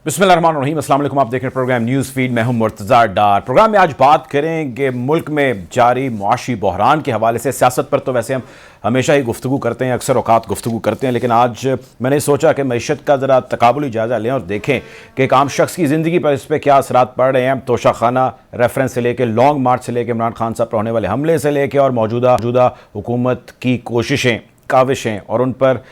बिस्मिल्लाहिर्रहमानिर्रहीम, अस्सलाम वालेकुम। आप देख रहे हैं प्रोग्राम न्यूज़ फीड। मैं हूं मुर्तज़ा डार। प्रोग्राम में आज बात करेंगे मुल्क में जारी मुआशी बहरान के हवाले से। सियासत पर तो वैसे हम हमेशा ही गुफ्तगू करते हैं, अक्सर औकात गुफ्तगू करते हैं, लेकिन आज मैंने सोचा कि मईशत का ज़रा तकाबुली जायज़ा लें और देखें कि एक आम शख्स की ज़िंदगी पर इस पर क्या असरात पड़ रहे हैं। तोशाखाना रेफरेंस से लेकर, लॉन्ग मार्च से लेकर, इमरान खान साहब पर होने वाले हमले से लेकर और मौजूदा हुकूमत की कोशिशें, काविशें और उन पर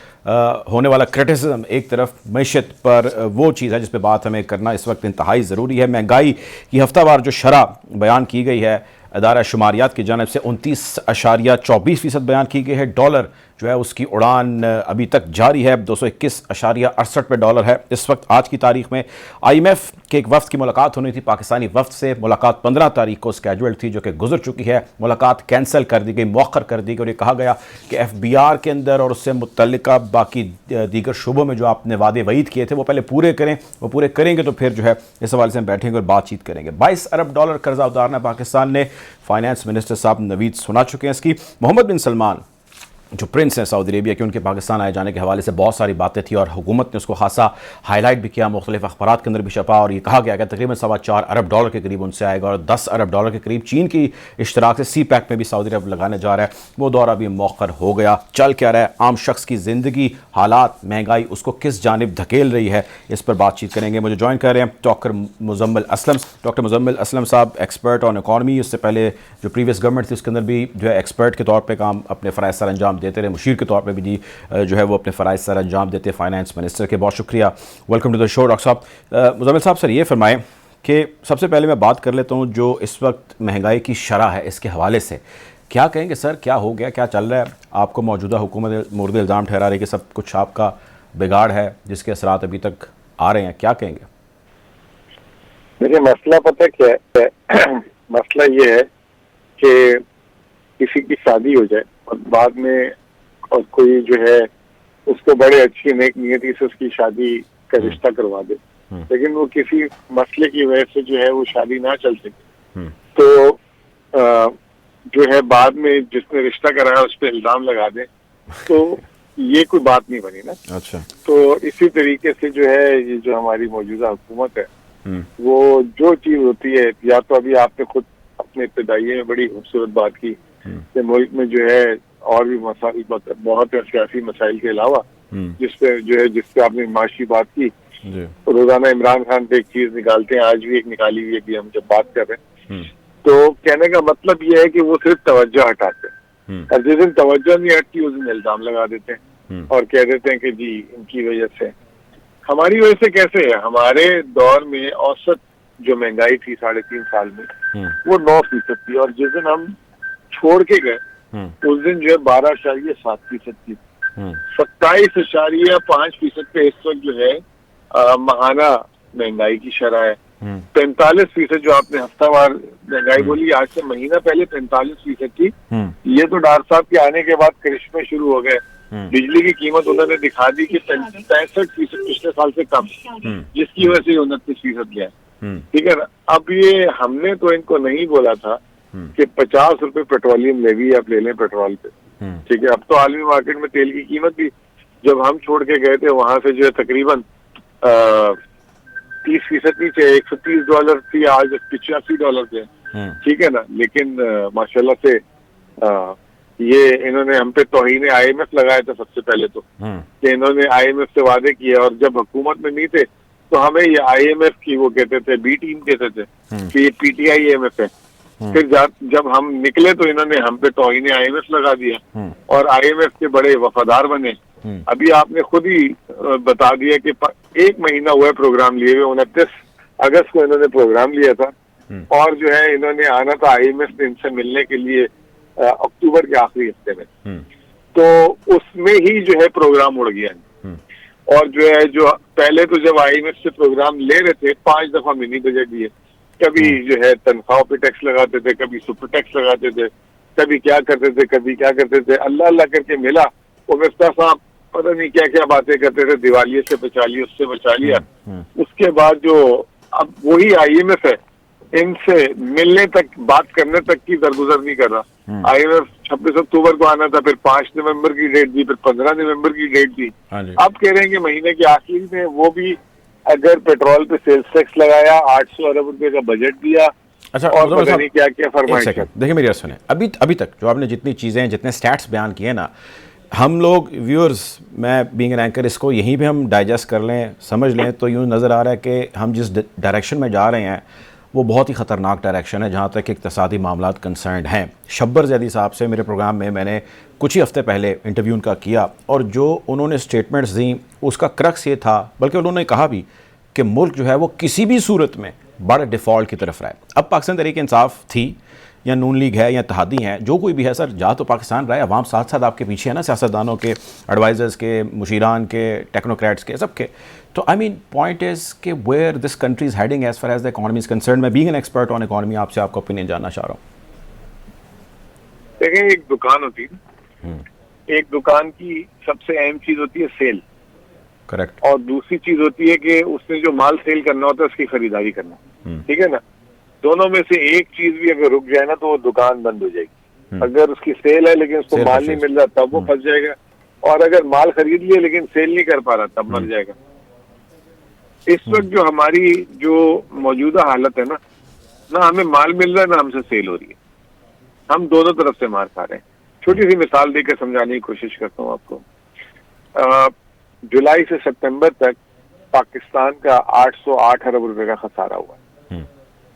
होने वाला क्रिटिसिज्म एक तरफ, मैशत पर वो चीज़ है जिस पे बात हमें करना इस वक्त इंतहाई ज़रूरी है। महंगाई की हफ्तावार जो शरह बयान की गई है अदारा शुमारियात की जानिब से 29.24% बयान की गई है। डॉलर जो है उसकी उड़ान अभी तक जारी है, 221.68 पे डॉलर है इस वक्त। आज की तारीख में IMF के एक वफ्द की मुलाकात होनी थी, पाकिस्तानी वफ्द से मुलाकात 15 तारीख को स्केड्यूल्ड थी, जो कि गुजर चुकी है। मुलाकात कैंसिल कर दी गई, मौखर कर दी गई और ये कहा गया कि FBR के अंदर और उससे मुतल्लिका बाकी दीगर शुबों में जो आपने वादे वईद किए थे वो पहले पूरे करें। वो पूरे करेंगे तो फिर जो है इस हवाले से हम बैठेंगे और बातचीत करेंगे। 22 अरब डॉलर कर्जा उतारना पाकिस्तान ने, फाइनेंस मिनिस्टर साहब नवीद सुना चुके हैं इसकी। मोहम्मद बिन सलमान जो प्रिंस हैं सऊदी अरेबिया के, उनके पाकिस्तान आए जाने के हवाले से बहुत सारी बातें थी और हुकूमत ने उसको खासा हाईलाइट भी किया, मुख्तलिफ अखबारात के अंदर भी छपा और ये कहा गया कि तकरीबन 4.25 अरब डॉलर के करीब उनसे आएगा और 10 अरब डॉलर के करीब चीन की इश्तराक से CPEC में भी सऊदी अरब लगाने जा रहा है। वो दौरा भी मौखर हो गया। चल क्या रहा है, आम शख्स की ज़िंदगी, हालात, महंगाई उसको किस जानिब धकेल रही है, इस पर बातचीत करेंगे। मुझे ज्वाइन कर रहे हैं डॉक्टर मुजम्मिल असलम साहब, एक्सपर्ट ऑन इकॉनमी। उससे पहले जो प्रीवियस गवर्नमेंट थी उसके अंदर भी जो है एक्सपर्ट के तौर पर काम, अपने फ़राइज़ सर अंजाम देते रहे, मुशीर के तौर पे भी जी जो है वो अपने फ़राइज़ सर अंजाम देते हैं फाइनेंस मिनिस्टर के। बहुत शुक्रिया, welcome to the show. Doctor साहब, मुजम्मिल साहब सर ये फरमाएं कि सबसे पहले मैं बात कर लेता हूँ जो इस वक्त महंगाई की शरह है, इसके हवाले से क्या कहेंगे सर, क्या हो गया, क्या चल रहा है? आपको मौजूदा हुकूमत मोर्द इल्ज़ाम ठहरा रही है कि सब कुछ आपका बिगाड़ है जिसके असरात अभी तक आ रहे हैं, क्या कहेंगे? देखिए, मसला पता क्या है? मसला ये है कि किसी की शादी हो जाए और बाद में और कोई जो है उसको बड़े अच्छी नेक नियति से उसकी शादी का रिश्ता करवा दे, लेकिन वो किसी मसले की वजह से जो है वो शादी ना चल सके, तो जो है बाद में जिसने रिश्ता कराया उस पर इल्जाम लगा दे, तो ये कोई बात नहीं बनी ना। अच्छा। तो इसी तरीके से जो है ये जो हमारी मौजूदा हुकूमत है वो जो चीज होती है, या तो अभी आपने खुद अपने इब्तिदाइये में बड़ी खूबसूरत बात की कि मुल्क में जो है और भी मसाइल बहुत है, सियासी मसाइल के अलावा, जिसपे आपने माशी बात की। रोजाना इमरान खान पे एक चीज निकालते हैं, आज भी एक निकाली हुई है कि हम जब बात कर रहे हैं, तो कहने का मतलब ये है कि वो सिर्फ तवज्जो हटाते हैं और जिस दिन तवज्जो नहीं हटती उस दिन इल्जाम लगा देते हैं और कह देते हैं कि जी इनकी वजह से। हमारी वजह से कैसे है? हमारे दौर में औसत जो महंगाई थी 3.5 साल में वो 9% थी और जिस दिन हम छोड़ के गए उस दिन जो है 12.7% थी। 27.5% पे इस वक्त जो है महाना महंगाई की शरह है। 45% जो आपने हफ्तावार महंगाई बोली, आज से महीना पहले 45% थी। ये तो डॉक्टर साहब के आने के बाद करिश्मे शुरू हो गए। बिजली की कीमत उन्होंने दिखा दी कि 65% पिछले साल से कम, जिसकी वजह से 29% गया। ठीक है ना। अब ये हमने तो इनको नहीं बोला था कि 50 रुपए पेट्रोलियम लेवी आप ले लें पेट्रोल पे, ठीक है। अब तो आलमी मार्केट में तेल की कीमत भी, जब हम छोड़ के गए थे वहां से जो है तकरीबन 30% नीचे, $130 थी, आज $85 पे, ठीक है ना। लेकिन माशाल्लाह से ये इन्होंने हम पे तौहीन IMF लगाया था सबसे पहले तो, कि इन्होंने IMF से वादे किए और जब हुकूमत में नहीं थे तो हमें ये IMF की वो कहते थे, B टीम कहते थे कि ये PTI IMF है। फिर जब हम निकले तो इन्होंने हम पे तौहीन IMF लगा दिया और IMF के बड़े वफादार बने। अभी आपने खुद ही बता दिया कि 1 महीना हुआ प्रोग्राम लिए हुए, 29 अगस्त को इन्होंने प्रोग्राम लिया था और जो है इन्होंने आना था IMF ने इनसे मिलने के लिए अक्टूबर के आखिरी हफ्ते में, तो उसमें ही जो है प्रोग्राम उड़ गया। और जो है जो पहले तो जब IMF से प्रोग्राम ले रहे थे 5 दफा मिनी बजट दिए, कभी जो है तनख्वाहों पे टैक्स लगाते थे, कभी सुपर टैक्स लगाते थे, कभी क्या करते थे, कभी क्या करते थे। अल्लाह अल्लाह करके मिला, वो मिफ्ता साहब पता नहीं क्या क्या बातें करते थे, दिवालिये से बचा लिया, उससे बचा लिया। उसके बाद जो अब वही IMF है, इनसे मिलने तक, बात करने तक की दरगुजर नहीं कर रहा। IMF 26 अक्टूबर को आना था, फिर 5 नवंबर की डेट दी, फिर 15 नवंबर की डेट दी। अब कह रहे हैं कि महीने के आखिर में वो भी अगर पेट्रोल पे सेल्स टैक्स लगाया, 800 अरब रुपए का बजट दिया, अच्छा, और पता नहीं क्या क्या फरमाइश। देखिए मेरी बात सुने, अभी तक जो आपने जितनी चीज़ें, जितने स्टैट्स बयान किए ना, हम लोग व्यूअर्स, मैं बीइंग एन एंकर, इसको यहीं पे हम डाइजेस्ट कर लें, समझ लें तो यूँ नज़र आ रहा है कि हम जिस डायरेक्शन में जा रहे हैं वो बहुत ही ख़तरनाक डायरेक्शन है जहाँ तक इक़्तिसादी मामलात कंसर्न्ड हैं। शब्बर ज़ैदी साहब से मेरे प्रोग्राम में मैंने कुछ ही हफ़्ते पहले इंटरव्यू उनका किया, और जो उन्होंने स्टेटमेंट्स दी उसका क्रक्स ये था, बल्कि उन्होंने कहा भी कि मुल्क जो है वो किसी भी सूरत में बड़े डिफ़ॉल्ट की तरफ रहा है। अब पाकिस्तान तहरीक इंसाफ थी या नून लीग है या इत्तेहादी हैं, जो कोई भी है सर, जा तो पाकिस्तान रहा है, अवाम साथ साथ आपके पीछे है ना, सियासतदानों के, एडवाइज़र्स के, मुशीरान के, टेक्नोक्रेट्स के, सबके। तो आई मीन पॉइंट इज़ कि where this country is heading as far as the economy is concern. मैं being an expert on economy आपसे आपका ओपिनियन जानना चाह रहा हूँ। देखें, एक दुकान होती है, एक दुकान की सबसे अहम चीज होती है सेल, करेक्ट, और दूसरी चीज होती है कि उसने जो माल सेल करना होता है उसकी खरीदारी करना, ठीक है ना। दोनों में से एक चीज भी अगर रुक जाए ना तो वो दुकान बंद हो जाएगी। अगर उसकी सेल है लेकिन उसको माल नहीं मिल रहा तब वो फंस जाएगा, और अगर माल खरीद लिया लेकिन सेल नहीं कर पा रहा तब मर जाएगा। इस वक्त जो हमारी जो मौजूदा हालत है ना हमें माल मिल रहा है ना हमसे सेल हो रही है, हम दोनों तरफ से मार खा रहे हैं। छोटी सी मिसाल देकर समझाने की कोशिश करता हूँ आपको। जुलाई से सितंबर तक पाकिस्तान का 808 अरब रुपए का खसारा हुआ।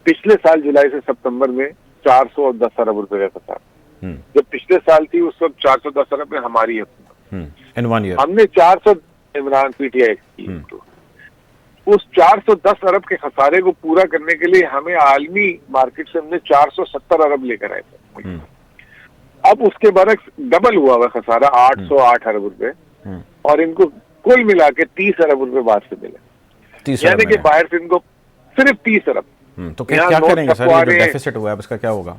पिछले साल जुलाई से सितंबर में 410 अरब रुपए का खसारा। जब पिछले साल थी उस वक्त 410 अरब में हमारी हुकूमत, हमने 400 इमरान पीटीआई की, उस 410 अरब के खसारे को पूरा करने के लिए हमें आलमी मार्केट से हमने 470 अरब लेकर आए थे। अब उसके बरक्स डबल हुआ हुआ खसारा, 808 अरब रुपए, और इनको कुल मिला के 30 अरब रुपए बाहर से मिले, यानी कि बाहर से इनको सिर्फ 30 अरब। तो क्या करेंगे सर, ये जो डेफिसिट हुआ है इसका क्या होगा?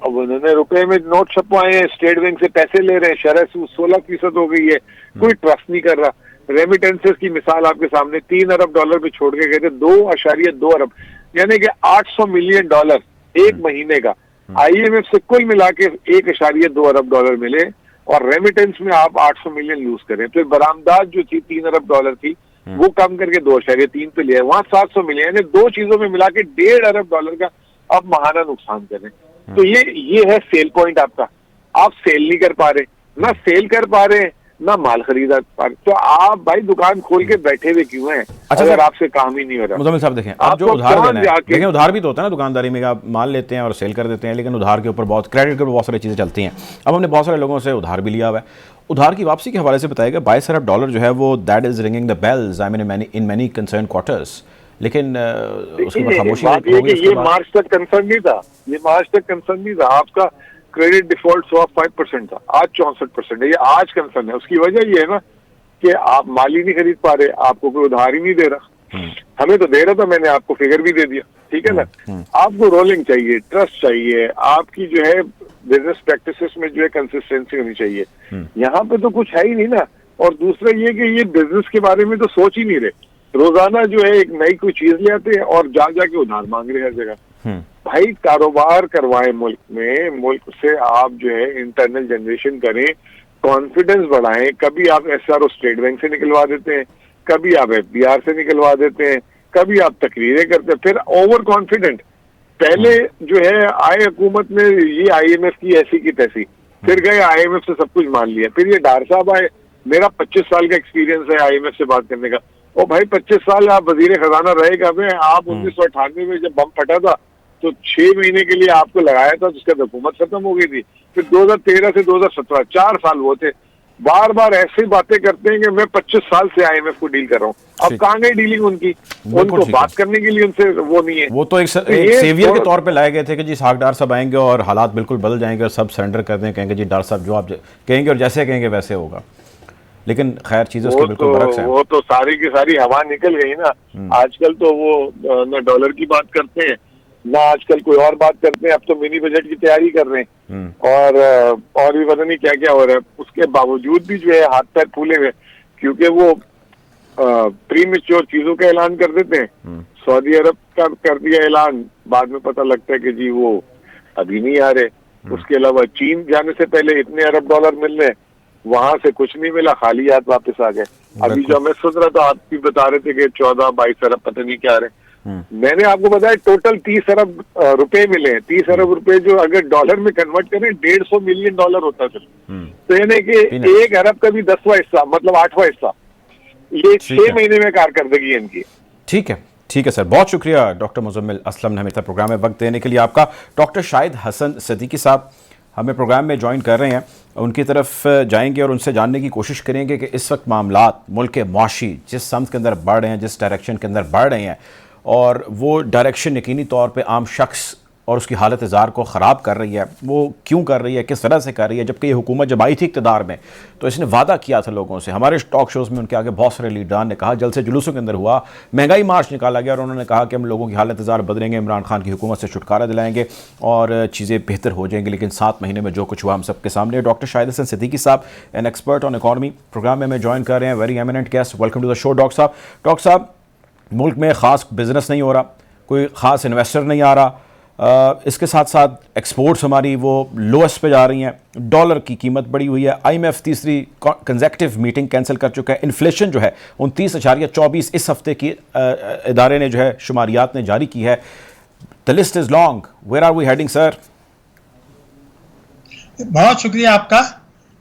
अब उन्होंने रुपए में नोट छपवाए हैं, स्टेट बैंक से पैसे ले रहे हैं, शरह 16% हो गई है, कोई ट्रस्ट नहीं कर रहा। रेमिटेंसेस की मिसाल आपके सामने, 3 अरब डॉलर पे छोड़ के गए थे, 2.2 अरब, यानी कि 800 मिलियन डॉलर एक महीने का आईएमएफ से कुल मिला के 1.2 अरब डॉलर मिले, और रेमिटेंस में आप 800 मिलियन यूज करें। फिर बरामदात जो थी 3 अरब डॉलर थी, वो कम करके 2.3 पे लिया, वहां 700 मिले, यानी दो चीजों में मिला के 1.5 अरब डॉलर का अब महाना नुकसान करें। तो ये है सेल पॉइंट आपका। आप सेल नहीं कर पा रहे, ना सेल कर पा रहे, ना माल खरीदा पा रहे, तो आप भाई दुकान खोल के बैठे हुए क्यों हैं? अच्छा, अगर आपसे काम ही नहीं हो रहा। मुज़म्मिल साहब देखें, आप जो उधार देना है, देखें उधार भी तो होता है ना दुकानदारी में, आप माल लेते हैं और सेल कर देते हैं, लेकिन उधार के ऊपर बहुत, क्रेडिट के ऊपर बहुत सारी चीज़ें चलती हैं। अब हमने बहुत सारे लोगों से उधार भी लिया हुआ है। उधार की वापसी के हवाले से बताएगा 22 अरब डॉलर जो है वो that is ringing the bells I mean in many concern quarters, लेकिन उसके ऊपर खामोशी हो गई। ये मार्च तक कंसर्न नहीं था, ये मार्च तक कंसर्न नहीं था। आपका क्रेडिट डिफॉल्ट 5% था, आज 64% है। ये आज कंसर्न है। उसकी वजह ये है ना कि आप माल ही नहीं खरीद पा रहे, आपको कोई उधार ही नहीं दे रहा। हमें तो दे रहा था, मैंने आपको फिगर भी दे दिया, ठीक है ना। आपको रोलिंग चाहिए, ट्रस्ट चाहिए, आपकी जो है बिजनेस प्रैक्टिसेस में जो है कंसिस्टेंसी होनी चाहिए। यहाँ पे तो कुछ है ही नहीं ना। और दूसरा ये कि ये बिजनेस के बारे में तो सोच ही नहीं रहे। रोजाना जो है एक नई कोई चीज ले आते हैं और जाके उधार मांग रहे हर जगह। भाई कारोबार करवाएं मुल्क में, मुल्क से आप जो है इंटरनल जनरेशन करें, कॉन्फिडेंस बढ़ाएं। कभी आप एसआरओ स्टेट बैंक से निकलवा देते हैं, कभी आप एफबीआर से निकलवा देते हैं, कभी आप तकरीरें करते हैं, फिर ओवर कॉन्फिडेंट। पहले जो है आए हुकूमत ने ये आईएमएफ की ऐसी की तैसी, फिर गए आईएमएफ से सब कुछ मान लिया। फिर ये डार साहब आए, मेरा 25 साल का एक्सपीरियंस है आईएमएफ से बात करने का। ओ भाई 25 साल आप वजीर खजाना रहे कब है? आप 1998 में जब बम फटा था तो 6 महीने के लिए आपको लगाया था, जिसका हुकूमत खत्म हो गई थी। फिर 2013 से 2017 4 साल वो थे। बार बार ऐसी बातें करते हैं कि मैं 25 साल से आईएमएफ को डील कर रहा हूँ। अब कहाँ गई डीलिंग उनकी? उनको बात करने के लिए उनसे वो नहीं है। वो तो एक सेवियर के तौर पे लाए गए थे कि जी साहब डार साहब आएंगे और हालात बिल्कुल बदल जाएंगे और सब सरेंडर कर दें, कहेंगे जी डार साहब जो आप कहेंगे और जैसे कहेंगे वैसे होगा। लेकिन खैर चीजें उसके बिल्कुल बरक्स हैं। वो तो सारी की सारी हवा निकल गई ना। आजकल तो वो न डॉलर की बात करते हैं, ना आजकल कोई और बात करते हैं। अब तो मिनी बजट की तैयारी कर रहे हैं और भी पता नहीं क्या क्या हो रहा है। उसके बावजूद भी जो है हाथ पैर फूले हुए, क्योंकि वो प्रीमेच्योर चीजों का ऐलान कर देते हैं। सऊदी अरब का कर दिया ऐलान, बाद में पता लगता है कि जी वो अभी नहीं आ रहे। उसके अलावा चीन जाने से पहले इतने अरब डॉलर मिल रहे, वहां से कुछ नहीं मिला, खाली हाथ वापस आ गए। अभी जो मैं सुन रहा था, आप भी बता रहे थे कि 14-22 अरब पता नहीं क्या रहे, मैंने आपको बताया टोटल 30 अरब रुपए मिले हैं। 30 अरब रुपए जो अगर डॉलर में कन्वर्ट करें 150 मिलियन डॉलर होता है। तो यानी कि 1 अरब का भी 10वां हिस्सा, मतलब 8वां हिस्सा, ये 6 महीने में कारकर्दगी है इनकी। ठीक है सर, बहुत शुक्रिया डॉक्टर मुजम्मिल असलम ने हमें इतना प्रोग्राम में वक्त देने के लिए आपका। डॉक्टर शाहिद हसन सिद्दीकी साहब हमें प्रोग्राम में ज्वाइन कर रहे हैं, उनकी तरफ जाएंगे और उनसे जानने की कोशिश करेंगे कि इस वक्त मामलात मुल्क के मुआशी जिस समत के अंदर बढ़ रहे हैं, जिस डायरेक्शन के अंदर बढ़ रहे हैं, और वो डायरेक्शन यकीनी तौर पे आम शख्स और उसकी हालत ज़ार को ख़राब कर रही है, वो क्यों कर रही है, किस तरह से कर रही है। जबकि ये हुकूमत जब आई थी इक़्तिदार में तो इसने वादा किया था लोगों से, हमारे टॉक शोज़ में उनके आगे बहुत सारे लीडरान ने कहा, जलसे जुलूसों के अंदर हुआ, महंगाई मार्च निकाला गया और उन्होंने कहा कि हम लोगों की हालत ज़ार बदलेंगे, इमरान खान की हुकूमत से छुटकारा दिलाएंगे और चीज़ें बेहतर हो जाएंगी। लेकिन 7 महीने में जो कुछ हुआ हम सबके सामने। डॉक्टर शाहिद हसन सिद्दीकी साहब, an expert on economy, program में हमें ज्वाइन कर रहे हैं। Very eminent guest, welcome to the show doctor साहब। डॉक्टर साहब, मुल्क में ख़ास बिजनेस नहीं हो रहा, कोई ख़ास इन्वेस्टर नहीं आ रहा, इसके साथ साथ एक्सपोर्ट्स हमारी वो लोएस्ट पे जा रही हैं, डॉलर की कीमत बढ़ी हुई है, IMF तीसरी कंसेक्टिव मीटिंग कैंसिल कर चुका है, इन्फ्लेशन जो है 29.24 इस हफ्ते की इदारे ने जो है शुमारियात ने जारी की है। The list is long, where are we heading sir? बहुत शुक्रिया आपका।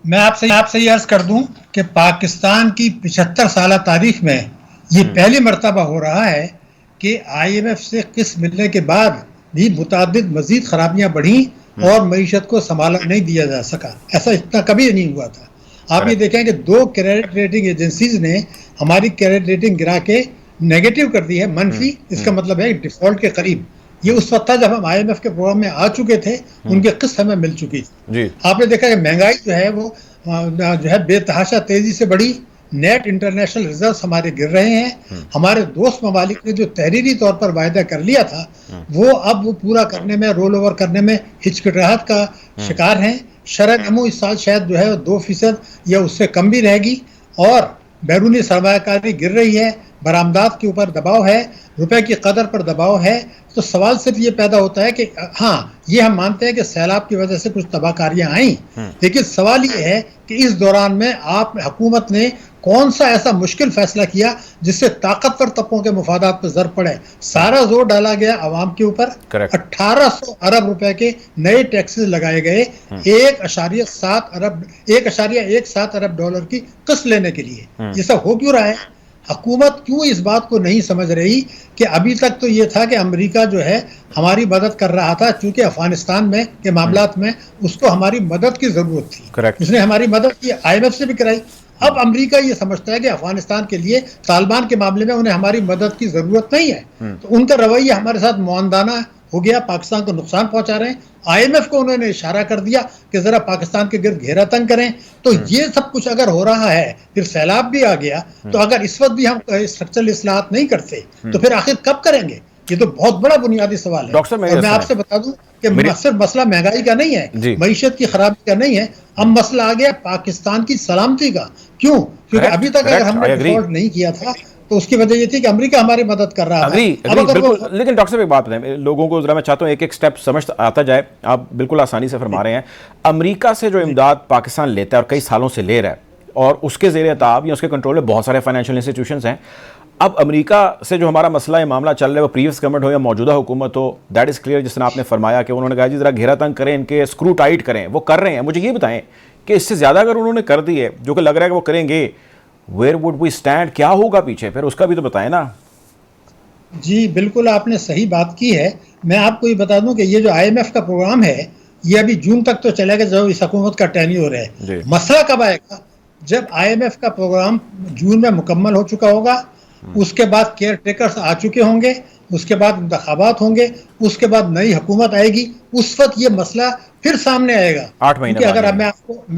मैं आपसे ये अर्ज कर दूं कि पाकिस्तान की 75 साल तारीख में ये पहली मर्तबा हो रहा है कि IMF से किस्त मिलने के बाद भी मुतादिद मजीद खराबियां बढ़ी और मईशत को संभाला नहीं दिया जा सका। ऐसा इतना कभी नहीं हुआ था। आप ये देखें कि 2 क्रेडिट रेटिंग एजेंसीज ने हमारी क्रेडिट रेटिंग गिरा के नेगेटिव कर दी है, मनफी। इसका मतलब है डिफॉल्ट के करीब। ये उस वक्त था जब हम IMF के प्रोग्राम में आ चुके थे, उनकी किस्त हमें मिल चुकी थी। आपने देखा कि महंगाई जो है वो जो है बेतहाशा तेजी से बढ़ी, नेट इंटरनेशनल रिजर्व्स हमारे गिर रहे हैं। हमारे दोस्त ममालिक ने जो तहरीरी तौर पर वायदा कर लिया था वो अब वो पूरा करने में, रोल ओवर करने में हिचकिचाहट का शिकार हैं। शरह नमू इस साल शायद जो है 2% या उससे कम भी रहेगी और बैरूनी सरमायाकारी गिर रही है, बरामदात के ऊपर दबाव है, रुपए की कदर पर दबाव है। तो सवाल सिर्फ ये पैदा होता है कि हाँ, ये हम मानते हैं कि सैलाब की वजह से कुछ तबाहकारियां आई, लेकिन सवाल ये है कि इस दौरान में आप हुकूमत ने कौन सा ऐसा मुश्किल फैसला किया जिससे ताकतवर तबकों के मुफादात पर जर पड़े। सारा जोर डाला गया आवाम के ऊपर। 1800 अरब रुपए के नए टैक्सेस लगाए गए 1.17 अरब डॉलर की किस्त लेने के लिए। ये सब हो क्यों रहा है? हुकूमत क्यों इस बात को नहीं समझ रही कि अभी तक तो ये था कि अमेरिका जो है हमारी मदद कर रहा था, चूंकि अफगानिस्तान में के मामलात में उसको हमारी मदद की जरूरत थी, उसने हमारी मदद की, IMF से भी कराई। अब अमेरिका ये समझता है कि अफगानिस्तान के लिए तालिबान के मामले में उन्हें हमारी मदद की जरूरत नहीं है, तो उनका रवैया हमारे साथ मुआंदाना हो गया, पाकिस्तान को नुकसान पहुंचा रहे हैं। IMF को उन्होंने इशारा कर दिया कि जरा पाकिस्तान के गिर्द घेरा तंग करें। तो ये सब कुछ अगर हो रहा है, फिर सैलाब भी आ गया, तो अगर इस वक्त भी हम स्ट्रक्चरल इस्लाहात नहीं करते तो फिर आखिर कब करेंगे? ये तो बहुत बड़ा बुनियादी सवाल है। और मैं आपसे बता दूं कि सिर्फ मसला महंगाई का नहीं है, मईशत की खराबी का नहीं है, अब मसला आ गया पाकिस्तान की सलामती का। क्यों? क्योंकि अभी तक अगर हमने डिफॉल्ट नहीं किया था तो उसकी वजह ये थी कि अमेरिका हमारी मदद कर रहा था। लेकिन डॉक्टर साहब एक बात बताएं लोगों को, जरा मैं चाहता हूँ एक एक स्टेप समझ आता जाए। आप बिल्कुल आसानी से फरमा रहे हैं, अमेरिका से जो इमदाद पाकिस्तान लेता है और कई सालों से ले रहा है, और उसके ज़ेरे ताब या उसके कंट्रोल में बहुत सारे फाइनेंशियल इंस्टीट्यूशंस हैं। अब अमेरिका से जो हमारा मसला मामला चल रहा है, वो प्रीवियस गवर्नमेंट हो या मौजूदा हुकूमत हो, दैट इज़ क्लियर। जिस तरह आपने फरमाया कि उन्होंने कहा जी जरा घेरा तंग करें, इनके स्क्रू टाइट करें, वो कर रहे हैं। मुझे ये बताएं कि इससे ज़्यादा अगर उन्होंने कर दी है, जो कि लग रहा है कि वो करेंगे, वेयर वुड वी स्टैंड? क्या होगा पीछे? फिर उसका भी तो बताएं ना। जी बिल्कुल, आपने सही बात की है। मैं आपको ये बता दूं कि ये जो IMF का प्रोग्राम है ये अभी जून तक तो चलेगा, जो इस हुकूमत का टेन्योर है। मसला कब आएगा? जब IMF का प्रोग्राम जून में मुकम्मल हो चुका होगा, उसके बाद केयर टेकर्स आ चुके होंगे, उसके बाद इंतखाबात होंगे, उसके बाद नई हुकूमत आएगी, उस वक्त ये मसला फिर सामने आएगा। 8 महीने अगर मैं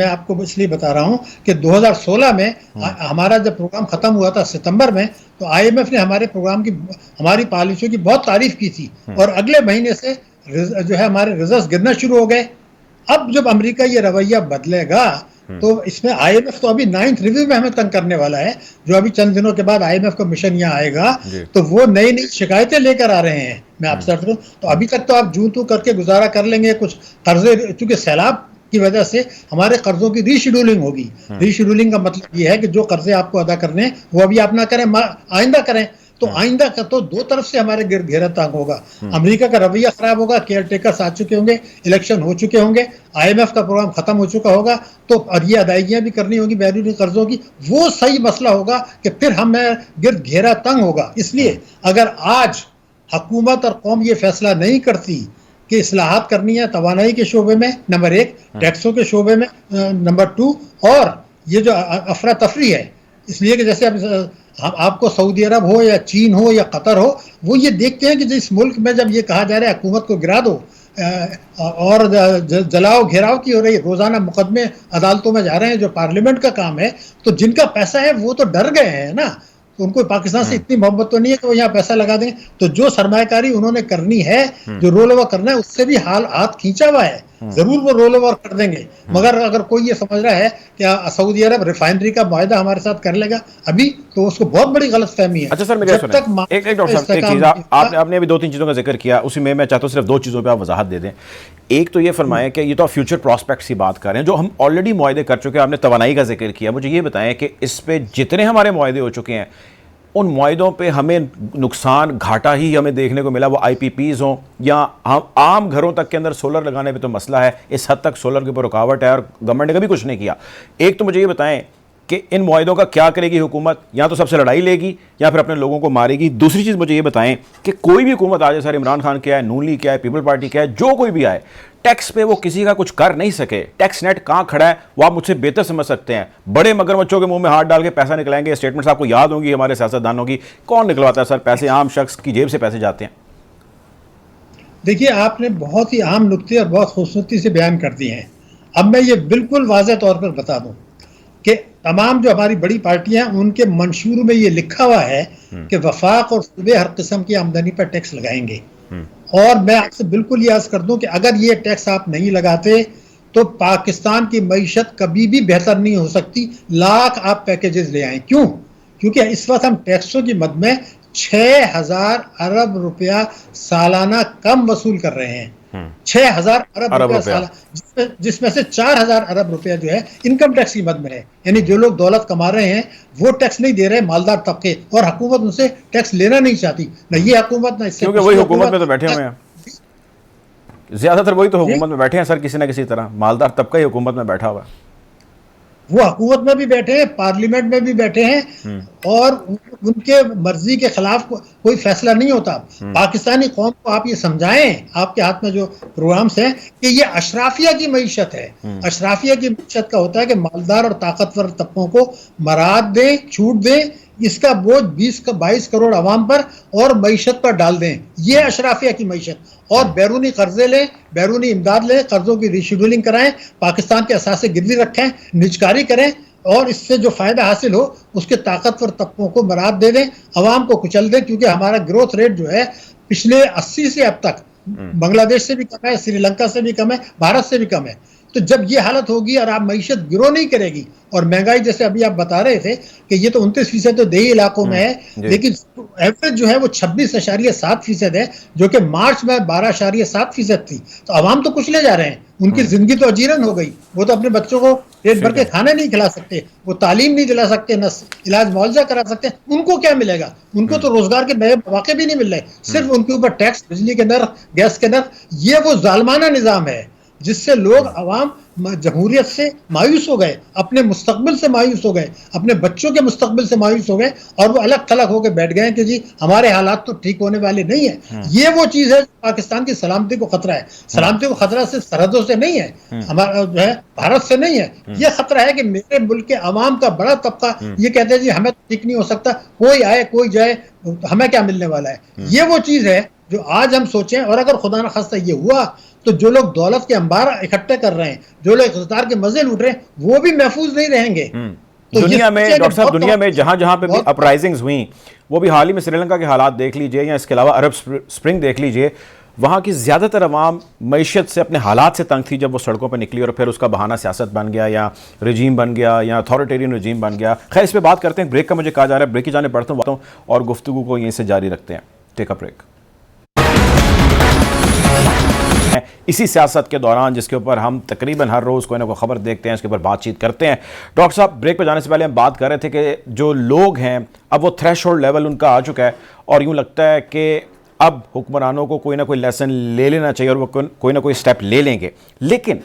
आपको इसलिए बता रहा हूं कि 2016 में हमारा जब प्रोग्राम खत्म हुआ था सितंबर में, तो IMF ने हमारे प्रोग्राम की, हमारी पॉलिसियों की बहुत तारीफ की थी, और अगले महीने से जो है हमारे रिजल्ट्स गिरना शुरू हो गए। अब जब अमेरिका ये रवैया बदलेगा तो इसमें IMF तो अभी 9th रिव्यू में हमें तंग करने वाला है। जो अभी चंद दिनों के बाद IMF का मिशन यहाँ आएगा तो वो नई नई शिकायतें लेकर आ रहे हैं। मैं आपसे अर्ज करूं तो अभी तक तो आप जूं तू करके गुजारा कर लेंगे, कुछ कर्जे, चूंकि सैलाब की वजह से हमारे कर्जों की रीशेड्यूलिंग होगी। रीशेड्यूलिंग का मतलब ये है कि जो कर्जे आपको अदा करने हैं वो अभी आप ना करें, आइंदा करें। तो आइंदा का तो दो तरफ से हमारे घेरा तंग होगा। अमेरिका का रवैया खराब होगा, केयर टेकर्स आ चुके होंगे, इलेक्शन हो चुके होंगे, IMF का प्रोग्राम खत्म हो चुका होगा, तो और ये अदायगियां भी करनी होगी बैरूनी कर्जों की। वो सही मसला होगा कि फिर हमें गिर्द घेरा तंग होगा। इसलिए अगर आज हुकूमत और कौम ये फैसला नहीं करती कि इस्लाहात करनी है तवानाई के शोबे में, नंबर 1, टैक्सों के शोबे में, नंबर 2, और ये जो अफरा तफरी है, इसलिए कि जैसे अब आपको सऊदी अरब हो या चीन हो या कतर हो, वो ये देखते हैं कि जिस मुल्क में जब ये कहा जा रहा है हुकूमत को गिरा दो और जलाओ घेराव की हो रही, रोजाना मुकदमे अदालतों में जा रहे हैं जो पार्लियामेंट का काम है, तो जिनका पैसा है वो तो डर गए हैं ना। तो उनको पाकिस्तान से इतनी मोहब्बत तो नहीं है कि वो यहाँ पैसा लगा दें। तो जो सरमायाकारी उन्होंने करनी है, जो रोल ओवर करना है, उससे भी हाथ खींचा हुआ है, जरूर वो रोल ओवर कर देंगे। मगर अगर कोई ये समझ रहा है कि सऊदी अरब रिफाइनरी का मुआहदा हमारे साथ कर लेगा अभी, तो उसको बहुत बड़ी गलतफहमी है। अच्छा सर, मेरे सुने एक डॉक्टर साहब, एक चीज आपने अभी 2-3 चीजों का जिक्र किया, उसी में मैं चाहता हूँ सिर्फ 2 चीजों पे आप वजाहत दे दें। एक तो ये फरमाएं कि ये तो आप फ्यूचर प्रॉस्पेक्ट्स की बात कर रहे हैं, जो हम ऑलरेडी मुआहदे कर चुके हैं। आपने तवानाई का जिक्र किया, मुझे ये बताएं कि इस पे जितने हमारे मुआहदे हो चुके हैं, उन मुआहदों पे हमें नुकसान घाटा ही हमें देखने को मिला, वो IPPs हों या हम आम घरों तक के अंदर सोलर लगाने पे तो मसला है, इस हद तक सोलर के ऊपर रुकावट है और गवर्नमेंट ने कभी कुछ नहीं किया। एक तो मुझे ये बताएं कि इन मुआहदों का क्या करेगी हुकूमत, या तो सबसे लड़ाई लेगी या फिर अपने लोगों को मारेगी। दूसरी चीज़ मुझे ये बताएं कि कोई भी हुकूमत आ जाए, सर इमरान खान क्या है, नून लीग क्या है, पीपल पार्टी क्या है, जो कोई भी आए, टैक्स पे वो किसी का कुछ कर नहीं सके। टैक्स नेट कहाँ खड़ा है वो आप मुझसे बेहतर समझ सकते हैं। बड़े मगरमच्छों के मुंह में हाथ डाल के पैसा निकलाएंगे, स्टेटमेंट्स आपको याद होंगी हमारे सियासतदानों की। कौन निकलवाता है सर पैसे? आम शख्स की जेब से पैसे जाते हैं। देखिए, आपने बहुत ही आम नुक्ते और बहुत खूबसूरती से बयान कर दिए हैं। अब मैं ये बिल्कुल वाज़ेह तौर पर बता दूं कि तमाम जो हमारी बड़ी पार्टियां, उनके मंशूर में ये लिखा हुआ है कि वफाक और सूबे हर किस्म की आमदनी पर टैक्स लगाएंगे। और मैं आपसे बिल्कुल ये अर्ज कर दूं कि अगर ये टैक्स आप नहीं लगाते तो पाकिस्तान की मईशत कभी भी बेहतर नहीं हो सकती, लाख आप पैकेजेस ले आए। क्यों? क्योंकि इस वक्त हम टैक्सों की मद में 6,000 अरब रुपया सालाना कम वसूल कर रहे हैं। 6,000 अरब रुपया सालाना, जिसमें से 4,000 अरब रुपया जो है इनकम टैक्स की मद में है। यानी जो लोग दौलत कमा रहे हैं वो टैक्स नहीं दे रहे, मालदार तबके, और हुकूमत उनसे टैक्स लेना नहीं चाहती। न ये हुकूमत, न इससे, क्योंकि वही हुकूमत में तो बैठे हुए हैं, ज्यादातर वही तो हुकूमत में बैठे हैं सर, किसी ना किसी तरह मालदार तबका ही हुकूमत में बैठा हुआ है। वो हुकूमत में भी बैठे हैं, पार्लियामेंट में भी बैठे हैं, और उनके मर्जी के खिलाफ कोई फैसला नहीं होता। पाकिस्तानी कौम को आप ये समझाएं, आपके हाथ में जो प्रोग्राम्स हैं, कि ये अशराफिया की मईशत है। अशराफिया की मईशत का होता है कि मालदार और ताकतवर तबकों को मराद दें, छूट दें, इसका बोझ 22 करोड़ अवाम पर और मईशत पर डाल दें। ये अशराफिया की मईशत। और बैरूनी कर्जे लें, बैरूनी इमदाद लें, कर्जों की रीशेड्यूलिंग कराएं, पाकिस्तान के असासे गिरवी रखें, निजकारी करें, और इससे जो फायदा हासिल हो उसके ताकतवर तबकों को मराद दे दें, अवाम को कुचल दें। क्योंकि हमारा ग्रोथ रेट जो है पिछले 80 से अब तक बांग्लादेश से भी कम है, श्रीलंका से भी कम है, भारत से भी कम है। तो जब ये हालत होगी और आप मईशत गिरो नहीं करेगी, और महंगाई जैसे अभी आप बता रहे थे कि ये तो 29% तो देही इलाकों में है, लेकिन एवरेज जो है वो 26.7% है, जो कि मार्च में 12.7% थी। तो आवाम तो कुछ ले जा रहे हैं, उनकी जिंदगी तो अजीरन हो गई। वो तो अपने बच्चों को पेट भर के खाना नहीं खिला सकते, वो तालीम नहीं दिला सकते, न इलाज मुआवजा करा सकते। उनको क्या मिलेगा? उनको तो रोजगार के नए मौके भी नहीं मिल रहे, सिर्फ उनके ऊपर टैक्स, बिजली के नर्ख, गैस के नर्ख। ये वो जालमाना निजाम है जिससे लोग अवाम जमहूरियत से मायूस हो गए, अपने मुस्तकबिल से मायूस हो गए, अपने बच्चों के मुस्तकबिल से मायूस हो गए, और वो अलग थलग होकर बैठ गए कि जी हमारे हालात तो ठीक होने वाले नहीं है। ये वो चीज है, पाकिस्तान की सलामती को खतरा है। सलामती को खतरा सिर्फ सरहदों से नहीं है, हमारा जो है भारत से नहीं है। ये खतरा है कि मेरे मुल्क के अवाम का बड़ा तबका ये कहते हैं जी हमें ठीक नहीं हो सकता, कोई आए कोई जाए, हमें क्या मिलने वाला है। ये वो चीज है जो आज हम सोचें। और अगर खुदा न खास्ता ये हुआ तो जो लोग दौलत के अंबार इकट्ठे कर रहे हैं, जो लोग इक़्तिदार के मजे लूट रहे हैं, वो भी महफूज नहीं रहेंगे। तो दुनिया में डॉक्टर साहब, दुनिया में जहां जहां पे भी अपराइजिंग्स हुई, वो भी हाल ही में श्रीलंका के हालात देख लीजिए, या इसके अलावा अरब स्प्रिंग देख लीजिए, वहाँ की ज़्यादातर अवाम मईशत से, अपने हालात से तंग थी जब वो सड़कों पर निकली, और फिर उसका बहाना सियासत बन गया, या रजीम बन गया, या अथॉरिटेरियन रजीम बन गया। खैर, इस पर बात करते हैं। ब्रेक का मुझे कहा जा रहा है, ब्रेक की जाने पड़ता हूँ और गुफ्तगू को यहीं से जारी रखते हैं। Take a break. इसी सियासत के दौरान जिसके ऊपर हम तकरीबन हर रोज़ कोई ना कोई खबर देखते हैं, इसके ऊपर बातचीत करते हैं। डॉक्टर साहब, ब्रेक पर जाने से पहले हम बात कर रहे थे कि जो लोग हैं अब वो थ्रेशोल्ड लेवल उनका आ चुका है और यूँ लगता है कि अब हुक्मरानों को कोई ना कोई लेसन ले लेना चाहिए और वो कोई ना कोई स्टेप ले लेंगे। लेकिन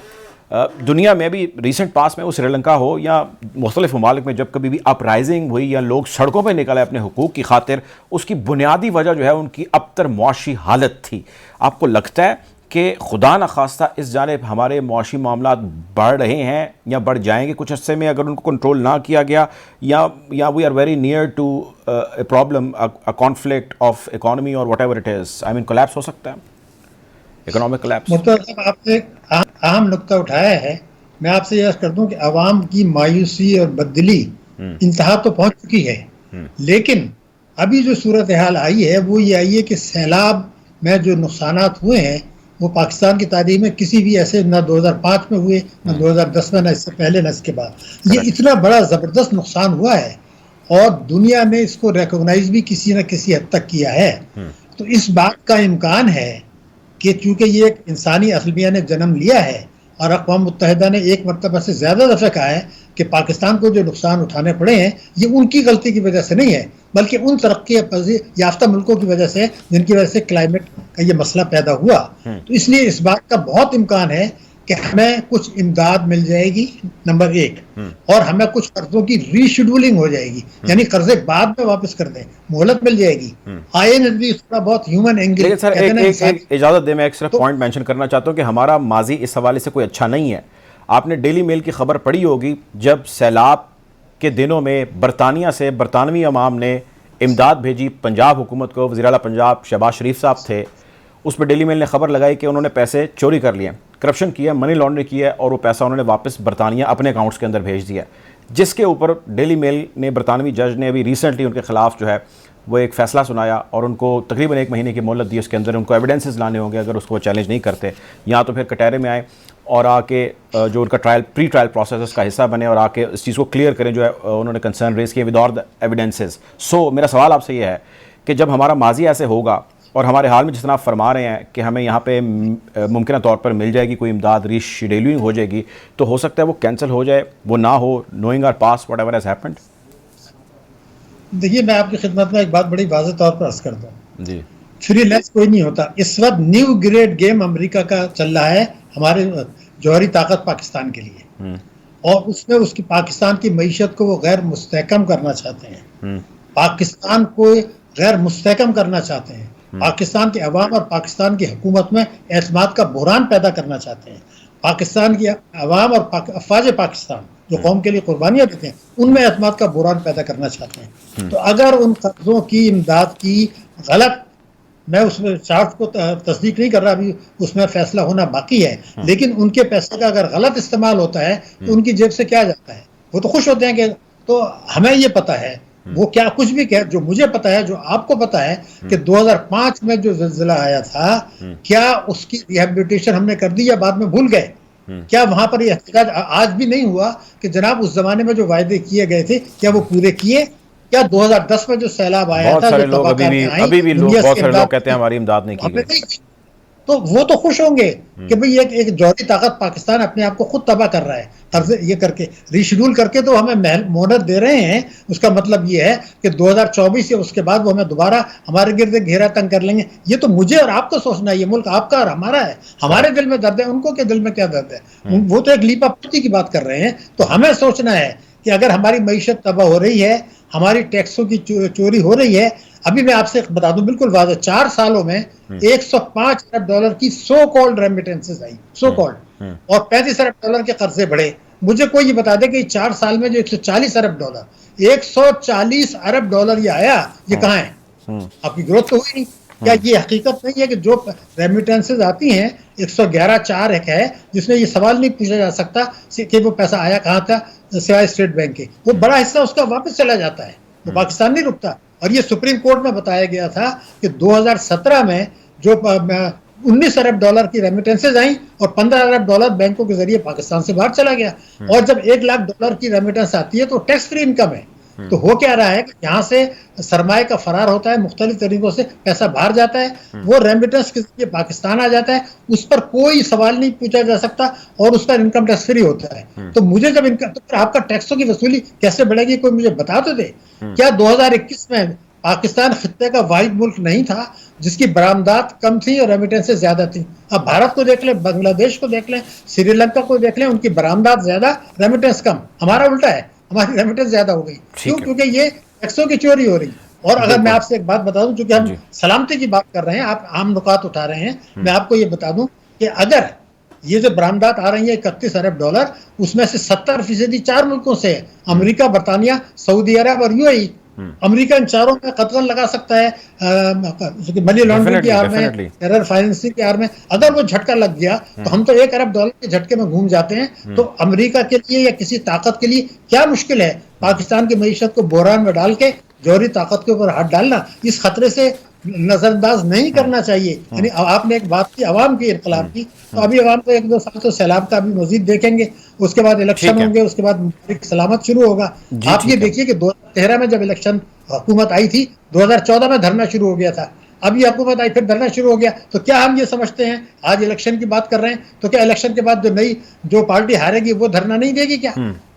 दुनिया में भी रिसेंट पास में वो श्रीलंका हो या मुख्तलिफ ममालिक में जब कभी भी अपराइजिंग हुई या लोग सड़कों पर निकले अपने हुकूक की खातिर, उसकी बुनियादी वजह जो है उनकी अबतर मुआशी हालत थी। आपको लगता है कि खुदा न खास्ता इस जानिब हमारे मुआशी मामला बढ़ रहे हैं या बढ़ जाएंगे कुछ अर्से में अगर उनको कंट्रोल ना किया गया, या we are very near to a problem, a conflict of economy और whatever it is? I mean collapse हो सकता है, इकोनॉमिक कोलैप्स। मतलब आपने एक अहम नुक्ता उठाया है। मैं आपसे यह कर दूं कि अवाम की मायूसी और बददिली इंतहा तो पहुंच चुकी है, लेकिन अभी जो सूरत हाल आई है वो ये आई है कि सैलाब में जो नुकसानात हुए हैं वो पाकिस्तान की तारीख में किसी भी ऐसे न 2005 में हुए, न 2010 में, न इससे पहले, न इसके बाद। ये इतना बड़ा ज़बरदस्त नुकसान हुआ है और दुनिया ने इसको रिकॉग्नाइज भी किसी न किसी हद तक किया है। तो इस बात का इम्कान है कि चूंकि ये एक इंसानी असलमिया ने जन्म लिया है और अक़वाम मुत्तहिदा ने एक मरतबा से ज़्यादा दफ़े कहा है कि पाकिस्तान को जो नुकसान उठाने पड़े हैं ये उनकी गलती की वजह से नहीं है, बल्कि उन तरक्की याफ्ता मुल्कों की वजह से जिनकी वजह से क्लाइमेट का ये मसला पैदा हुआ। तो इसलिए इस बात का बहुत इम्कान है कि हमें कुछ इमदाद मिल जाएगी, नंबर एक, और हमें कुछ कर्जों की रीशेड्यूलिंग हो जाएगी, यानी कर्जे बाद में वापस कर दें, मोहलत मिल जाएगी। आईएनएसडी थोड़ा बहुत ह्यूमन एंगल। लेकिन सर एक इजाज़त दे, मैं एक सिर्फ पॉइंट मेंशन करना चाहता हूँ कि हमारा माजी इस हवाले से कोई अच्छा नहीं है। आपने डेली मेल की खबर पढ़ी होगी, जब सैलाब के दिनों में बरतानिया से बरतानवी अवाम ने इमदाद भेजी पंजाब हुकूमत को, वज़ीर आला पंजाब शहबाज शरीफ साहब थे, उस पर डेली मेल ने खबर लगाई कि उन्होंने पैसे चोरी कर लिए, करप्शन किया, मनी लॉन्ड्रिंग किया और वो पैसा उन्होंने वापस बरतानिया अपने अकाउंट्स के अंदर भेज दिया। जिसके ऊपर डेली मेल ने, बरतानवी जज ने अभी रिसेंटली उनके खिलाफ जो है वो एक फ़ैसला सुनाया और उनको तकरीबन 1 महीने की मोहलत दी। उसके अंदर उनको एविडेंसेस लाने होंगे, अगर उसको चैलेंज नहीं करते या तो फिर कटहरे में आए और आके जो उनका प्री ट्रायल प्रोसेस उसका हिस्सा बने और आके इस चीज़ को क्लियर करें जो है उन्होंने कंसर्न रेज किए विद ऑल द एविडेंसेस। सो मेरा सवाल आपसे ये है कि जब हमारा माजी ऐसे होगा और हमारे हाल में जिस तरह आप फरमा रहे हैं कि हमें यहाँ पे मुमकिन तौर पर मिल जाएगी कोई इमदाद, रीशेड्यूलिंग हो जाएगी, तो हो सकता है वो कैंसिल हो जाए, वो ना हो, knowing our past whatever has happened. देखिए, मैं आपकी खिदमत में एक बात बड़ी वाज़ेह तौर पर अर्ज कर दूँ जी, फ्री लंच कोई नहीं होता। इस वक्त न्यू ग्रेड गेम अमेरिका का चल रहा है हमारे जौहरी ताकत पाकिस्तान के लिए, और उसमें उसकी पाकिस्तान की मईशत को वो गैर मुस्तहकम करना चाहते हैं, पाकिस्तान को गैर मुस्तहकम करना चाहते हैं, पाकिस्तान के अवाम और पाकिस्तान की हुकूमत में एतमाद का बुहरान पैदा करना चाहते हैं, पाकिस्तान की अवाम और अफवाज पाकिस्तान जो कौम के लिए कुर्बानियाँ देते हैं उनमें एतमाद का बुहरान पैदा करना चाहते हैं। तो अगर उन कर्जों की इमदाद की गलत, मैं उसमें चार्ट को तस्दीक नहीं कर रहा, अभी उसमें फैसला होना बाकी है, लेकिन उनके पैसे का अगर गलत इस्तेमाल होता है तो उनकी जेब से क्या जाता है? वो तो खुश होते हैं कि, तो हमें ये पता है वो क्या कुछ भी कहे, जो मुझे पता है, जो आपको पता है कि 2005 में जो ज़िलज़िला आया था, क्या उसकी रिहेबिलिटेशन हमने कर दी या बाद में भूल गए? क्या वहां पर ये एहतजाज आज भी नहीं हुआ कि जनाब उस जमाने में जो वायदे किए गए थे क्या वो पूरे किए? क्या 2010 में जो सैलाब आया था, बहुत सारे लोग अभी भी बहुत सारे लोग कहते हैं हमारी इमदाद नहीं की गई, तो वो तो खुश होंगे कि भाई एक जौहरी ताकत पाकिस्तान अपने आप को खुद तबाह कर रहा है, कर्जे ये करके रीशेड्यूल करके तो हमें मोहलत दे रहे हैं। उसका मतलब ये है कि 2024 या उसके बाद वो हमें दोबारा हमारे गिर्द घेरा तंग कर लेंगे। ये तो मुझे और आपको सोचना है, ये मुल्क आपका और हमारा है, हमारे दिल में दर्द है, उनको के दिल में क्या दर्द है? वो तो एक लीपापोती की बात कर रहे हैं। तो हमें सोचना है कि अगर हमारी मईशत तबाह हो रही है, हमारी टैक्सों की चोरी हो रही है, अभी मैं आपसे बता दूं बिल्कुल वाज़ेह, 4 सालों में 105 अरब डॉलर की सो कॉल्ड रेमिटेंसेस आई, सो कॉल्ड, और 35 अरब डॉलर के कर्जे बढ़े। मुझे कोई ये बता दे कि 4 साल में जो 140 अरब डॉलर, 140 अरब डॉलर ये आया, ये कहाँ है? आपकी ग्रोथ तो हुई नहीं। क्या ये हकीकत नहीं है कि जो रेमिटेंसेस आती हैं 111.4 एक है जिसमें ये सवाल नहीं पूछा जा सकता कि वो पैसा आया कहाँ था, सिवाय स्टेट बैंक के, वो बड़ा हिस्सा उसका वापस चला जाता है, वो पाकिस्तान नहीं रुकता। और ये सुप्रीम कोर्ट में बताया गया था कि 2017 में जो 19 अरब डॉलर की रेमिटेंसेज आई और 15 अरब डॉलर बैंकों के जरिए पाकिस्तान से बाहर चला गया। और जब 1 लाख डॉलर की रेमिटेंस आती है तो टैक्स फ्री इनकम है, तो हो क्या रहा है कि यहाँ से सरमाए का फरार होता है, मुख्तलिफ तरीकों से पैसा बाहर जाता है, वो रेमिटेंस के जरिए पाकिस्तान आ जाता है, उस पर कोई सवाल नहीं पूछा जा सकता और उस पर इनकम टैक्स फ्री होता है। तो मुझे जब इनकम, तो फिर आपका टैक्सों की वसूली कैसे बढ़ेगी, कोई मुझे बता तो दे। क्या 2021 में पाकिस्तान खित्ते का वाहिद मुल्क नहीं था जिसकी बरामदात कम थी और रेमिटेंसेस ज्यादा थी? अब भारत को देख लें, बांग्लादेश को देख लें, श्रीलंका को देख लें, उनकी बरामदात ज्यादा, रेमिटेंस कम। हमारा उल्टा है, हमारी रेमिटेंस ज्यादा हो गई। क्यों? क्योंकि ये टैक्सों की चोरी हो रही। और अगर मैं आपसे एक बात बता दूं, चूंकि हम सलामती की बात कर रहे हैं, आप आम नुकात उठा रहे हैं, मैं आपको ये बता दूं कि अगर ये जो बरामदात आ रही है $31 अरब, उसमें से 70% 4 मुल्कों से है, अमेरिका, बरतानिया, सऊदी अरब और यूएई। अमेरिका इन चारों में कतरन लगा सकता है, मनी लॉन्ड्रिंग की आड़ में, टेरर फाइनेंसिंग की आड़ में। अगर वो झटका लग गया तो हम तो $1 अरब के झटके में घूम जाते हैं। तो अमेरिका के लिए या किसी ताकत के लिए क्या मुश्किल है पाकिस्तान की मईशत को बहरान में डाल के जौहरी ताकत के ऊपर हाथ डालना? इस खतरे से नजरअंदाज नहीं करना चाहिए। यानी आपने एक बात की, अवाम की, इनकलाब की, तो अभी अवाम को 1-2 साल तो सैलाब का भी मजीद देखेंगे, उसके बाद इलेक्शन होंगे, उसके बाद सलामत शुरू होगा। आप ये देखिए कि 2013 में जब इलेक्शन हुकूमत आई थी, 2014 में धरना शुरू हो गया था, अब ये हुकूमत आई फिर धरना शुरू हो गया। तो क्या हम ये समझते हैं, आज इलेक्शन की बात कर रहे हैं, तो क्या इलेक्शन के बाद जो पार्टी हारेगी वो धरना नहीं देगी क्या?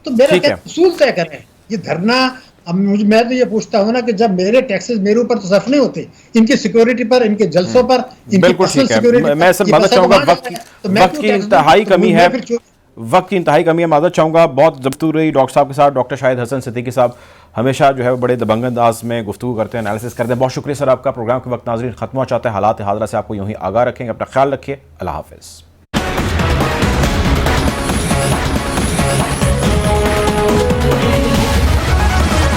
तो मेरा उसूल तय करें ये धरना। अब मैं तो ये पूछता हूँ ना कि जब मेरे टैक्सेस मेरे ऊपर तो सर्फ नहीं होते, इनकी सिक्योरिटी पर, इनके जलसों पर, इनकी पर्सनल सिक्योरिटी, मैं सर मदद चाहूंगा, वक्त की इंतहाई कमी है, वक्त की इंतहाई कमी है, मदद चाहूंगा। बहुत गुफ्तगू रही डॉक्टर साहब के साथ। डॉक्टर शाहिद हसन सिद्दीकी साहब हमेशा जो है बड़े दबंग अंदाज में गुफ्तगू करते हैं, एनालिसिस करते हैं। बहुत शुक्रिया सर आपका। प्रोग्राम के वक्त नाज़रीन खत्म हो चाहते हैं, हालात हादरा से आपको यूं ही आगाह रखेंगे। अपना ख्याल रखिए। अल्लाह हाफिज़।